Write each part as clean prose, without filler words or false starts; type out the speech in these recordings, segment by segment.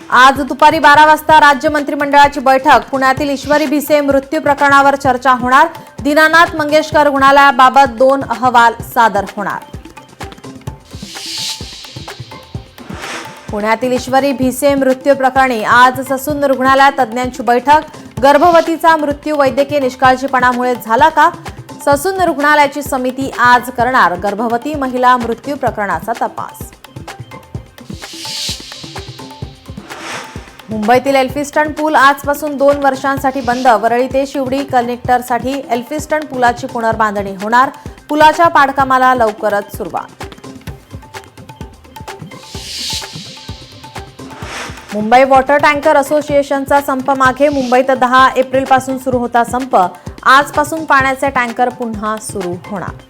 आज दुपारी 12 वाजता राज्य मंत्रिमंडळाची बैठक। पुण्यातील ईश्वरी भिसे मृत्यू प्रकरणावर चर्चा होणार। दीनानाथ मंगेशकर रुग्णालयाबाबत 2 अहवाल सादर होणार। पुण्यातील ईश्वरी भिसे मृत्यू प्रकरणी आज ससून रुग्णालयात तज्ज्ञांची बैठक। गर्भवतीचा मृत्यू वैद्यकीय निष्काळजीपणामुळे झाला का? ससून रुग्णालयाची समिती आज करणार गर्भवती महिला मृत्यू प्रकरणाचा तपास। मुंबईतील एल्फिस्टन पूल आजपासून 2 वर्षांसाठी बंद। वरळी ते शिवडी कनेक्टरसाठी एल्फिस्टन पुलाची पुनर्बांधणी होणार। पुलाच्या पाडकामाला लवकरच सुरुवात। मुंबई वॉटर टँकर असोसिएशनचा संप मागे। मुंबईत 10 एप्रिलपासून सुरू होता संप। आजपासून पाण्याचे टँकर पुन्हा सुरू होणार।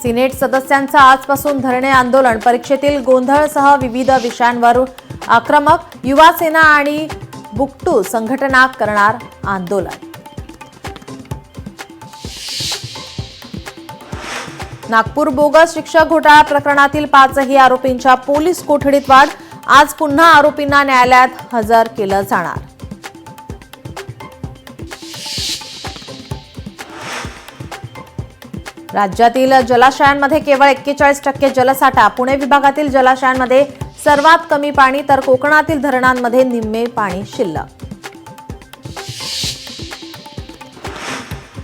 सिनेट सदस्यांचं आजपासून धरणे आंदोलन। परीक्षेतील गोंधळसह विविध विषयांवर आक्रमक। युवा सेना आणि बुकटू संघटना करणार आंदोलन। नागपूर बोगस शिक्षक घोटाळा प्रकरणातील 5ही आरोपींच्या पोलीस कोठडीत वाढ। आज पुन्हा आरोपींना न्यायालयात हजर केलं जाणार। राज्यातील जलाशयांमध्ये केवळ 41% जलसाठा। पुणे विभागातील जलाशयांमध्ये सर्वात कमी पाणी, तर कोकणातील धरणांमध्ये निम्मे पाणी शिल्लक।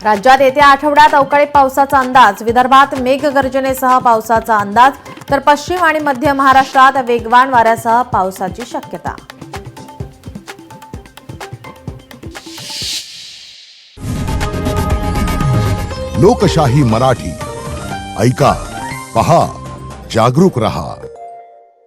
राज्यात येत्या आठवड्यात अवकाळी पावसाचा अंदाज। विदर्भात मेघगर्जनेसह पावसाचा अंदाज, तर पश्चिम आणि मध्य महाराष्ट्रात वेगवान वाऱ्यासह पावसाची शक्यता। लोकशाही मराठी ऐका, पहा, जागरूक रहा।